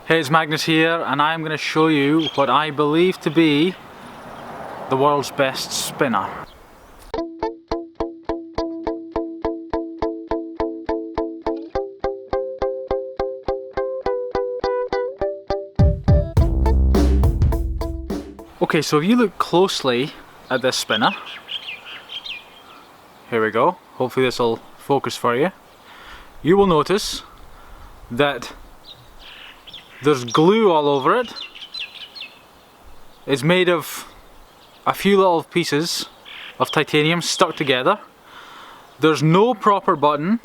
Hey, it's Magnus here, and I'm going to show you what I believe to be the world's best spinner. Okay, so if you look closely at this spinner, here we go, hopefully this will focus for you, you will notice that there's glue all over it. It's made of a few little pieces of titanium stuck together. There's no proper button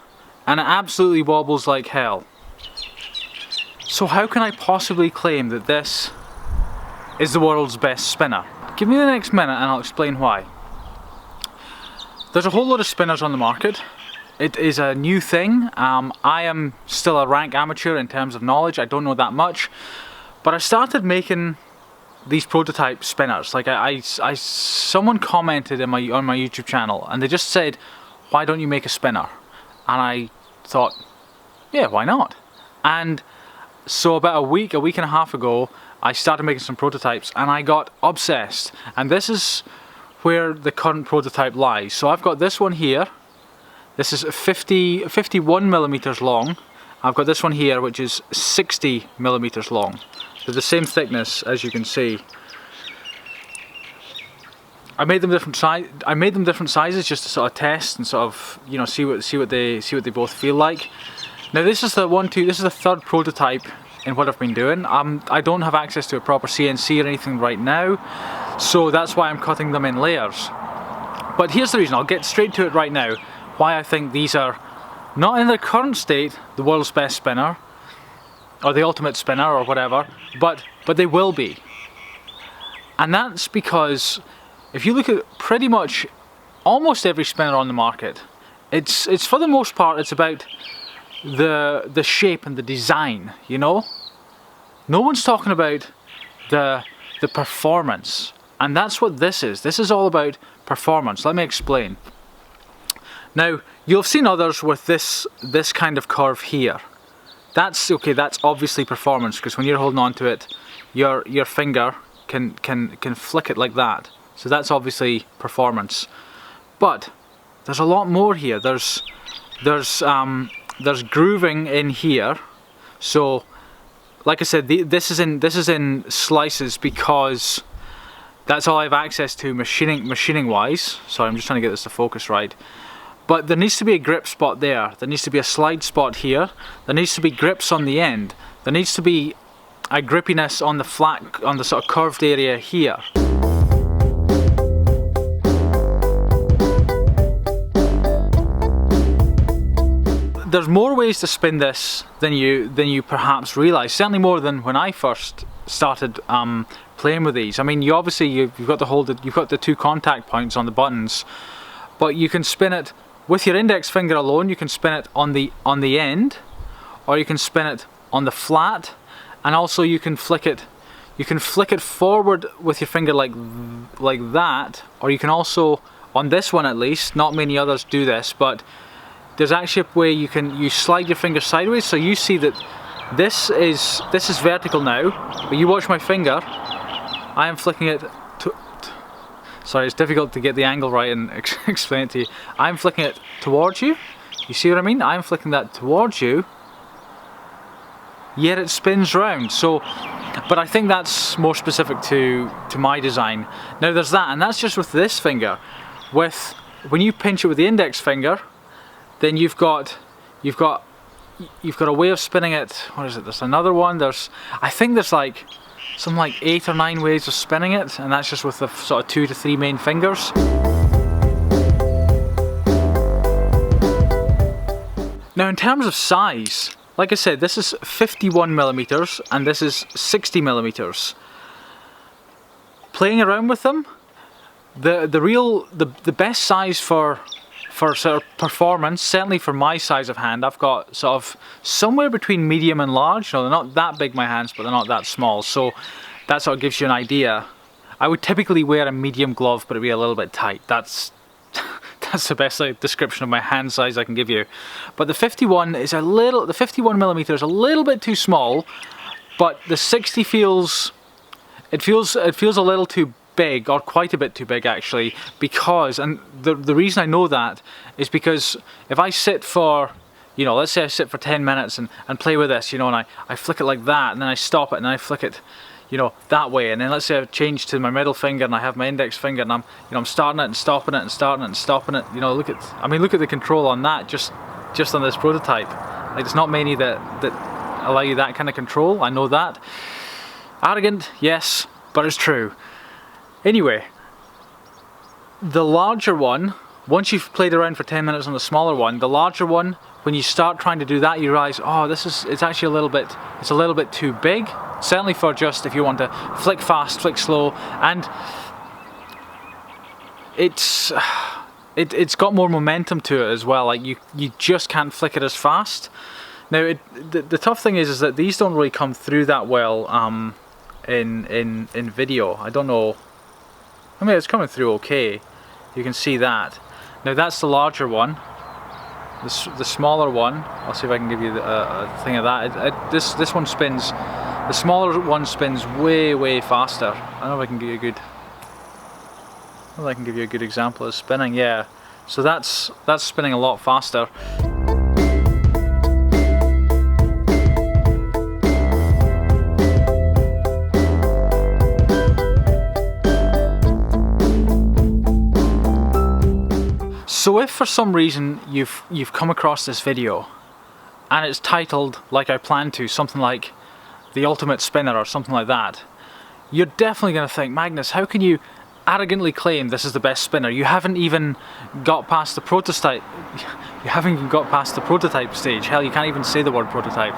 and it absolutely wobbles like hell. So how can I possibly claim that this is the world's best spinner? Give me the next minute and I'll explain why. There's a whole lot of spinners on the market. It is a new thing. I am still a rank amateur in terms of knowledge. I don't know that much, but I started making these prototype spinners. Like someone commented on my YouTube channel, and they just said, "Why don't you make a spinner?" And I thought, yeah, why not? And so about a week and a half ago, I started making some prototypes, and I got obsessed. And this is where the current prototype lies. So I've got this one here. This is 51 millimeters long. I've got this one here, which is 60 millimeters long. They're the same thickness, as you can see. I made them different sizes just to sort of test and sort of, you know, see what they both feel like. Now this is this is the third prototype in what I've been doing. I don't have access to a proper CNC or anything right now, so that's why I'm cutting them in layers. But here's the reason. I'll get straight to it right now. Why I think these are, not in their current state, the world's best spinner, or the ultimate spinner, or whatever, but they will be. And that's because if you look at pretty much almost every spinner on the market, it's for the most part, it's about the shape and the design, you know? No one's talking about the performance, and that's what this is. This is all about performance. Let me explain. Now, you'll have seen others with this kind of curve here. That's okay, that's obviously performance, because when you're holding on to it, your finger can flick it like that. So that's obviously performance. But there's a lot more here. There's grooving in here. So like I said, this is in slices because that's all I have access to machining wise. Sorry, I'm just trying to get this to focus right. But there needs to be a grip spot there. There needs to be a slide spot here. There needs to be grips on the end. There needs to be a grippiness on the sort of curved area here. There's more ways to spin this than you perhaps realise. Certainly more than when I first started playing with these. I mean, you've got the two contact points on the buttons, but you can spin it with your index finger alone. You can spin it on the end, or you can spin it on the flat, and also you can flick it. You can flick it forward with your finger like that, or you can also, on this one at least, not many others do this, but there's actually a way you slide your finger sideways, so you see that this is vertical now, but you watch my finger. I am flicking it to. Sorry, it's difficult to get the angle right and explain it to you. I'm flicking it towards you. You see what I mean? I'm flicking that towards you, yet it spins round. So, but I think that's more specific to my design. Now there's that, and that's just with this finger. When you pinch it with the index finger, then you've got a way of spinning it. What is it? There's another one. I think there's like 8 or 9 ways of spinning it, and that's just with the sort of 2 to 3 main fingers. Now in terms of size, like I said, this is 51 millimeters and this is 60 millimeters. Playing around with them, the best size for sort of performance, certainly for my size of hand, I've got sort of somewhere between medium and large. No, they're not that big, my hands, but they're not that small, so that sort of gives you an idea. I would typically wear a medium glove, but it'd be a little bit tight. That's the best description of my hand size I can give you. But the 51 millimeter is a little bit too small, but the 60 feels a little too big, or quite a bit too big actually, because, and the reason I know that is because if I sit for, you know, let's say I sit for 10 minutes and play with this, you know, and I flick it like that, and then I stop it and I flick it, you know, that way, and then let's say I've changed to my middle finger and I have my index finger and I'm starting it and stopping it and starting it and stopping it, you know, look at the control on that, just on this prototype. Like, there's not many that allow you that kind of control, I know that. Arrogant, yes, but it's true. Anyway, the larger one, once you've played around for 10 minutes on the smaller one, the larger one, when you start trying to do that, you realize, oh, it's actually a little bit too big. Certainly for just if you want to flick fast, flick slow, and it's got more momentum to it as well. Like you just can't flick it as fast. Now the tough thing is that these don't really come through that well in video. I don't know. I mean, it's coming through okay. You can see that. Now that's the larger one. The smaller one, I'll see if I can give you a thing of that. This one spins. The smaller one spins way faster. I don't know if I can give you a good example of spinning. Yeah, so that's spinning a lot faster. So if for some reason you've come across this video and it's titled like I planned to, something like The Ultimate Spinner or something like that, you're definitely going to think, Magnus, how can you arrogantly claim this is the best spinner? You haven't even got past the prototype. You haven't even got past the prototype stage. Hell, you can't even say the word prototype.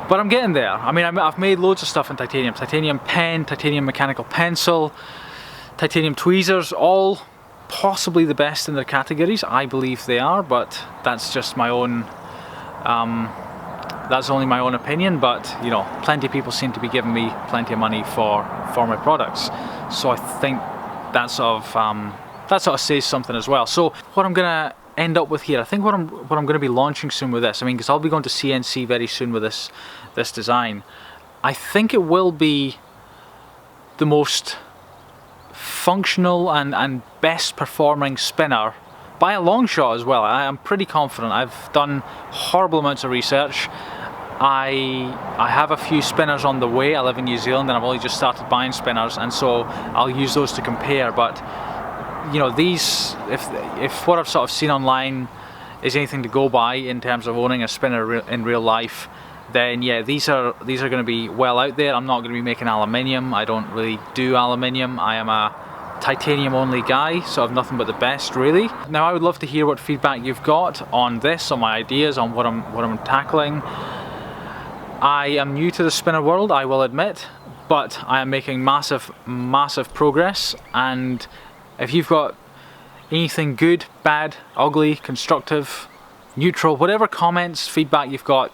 But I'm getting there. I mean, I've made loads of stuff in titanium. Titanium pen, titanium mechanical pencil, titanium tweezers, all possibly the best in their categories. I believe they are, but that's just my own that's only my own opinion. But you know, plenty of people seem to be giving me plenty of money for my products, so I think that sort of says something as well. So what I'm gonna end up with here, I think what I'm gonna be launching soon with this, I mean, because I'll be going to CNC very soon with this design, I think it will be the most functional and best performing spinner by a long shot as well. I am pretty confident. I've done horrible amounts of research. I have a few spinners on the way. I live in New Zealand and I've only just started buying spinners, and so I'll use those to compare. But you know, these, if what I've sort of seen online is anything to go by in terms of owning a spinner in real life, then yeah, these are going to be well out there. I'm not going to be making aluminium. I don't really do aluminium. I am a titanium only guy, so I've nothing but the best really. Now I would love to hear what feedback you've got on this, on my ideas, on what I'm tackling. I am new to the spinner world, I will admit, but I am making massive progress, and if you've got anything good, bad, ugly, constructive, neutral, whatever comments, feedback you've got,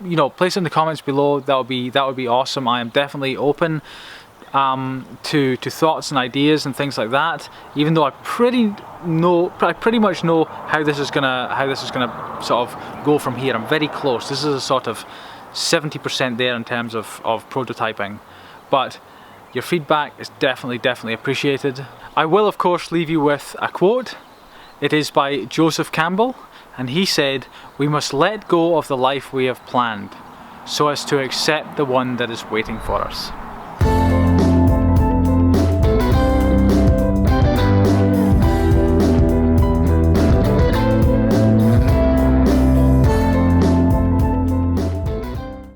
you know, place it in the comments below. That would be awesome. I am definitely open to thoughts and ideas and things like that. Even though I pretty much know how this is gonna sort of go from here. I'm very close. This is a sort of 70% there in terms of prototyping, but your feedback is definitely appreciated. I will of course leave you with a quote. It is by Joseph Campbell, and he said, "We must let go of the life we have planned, so as to accept the one that is waiting for us."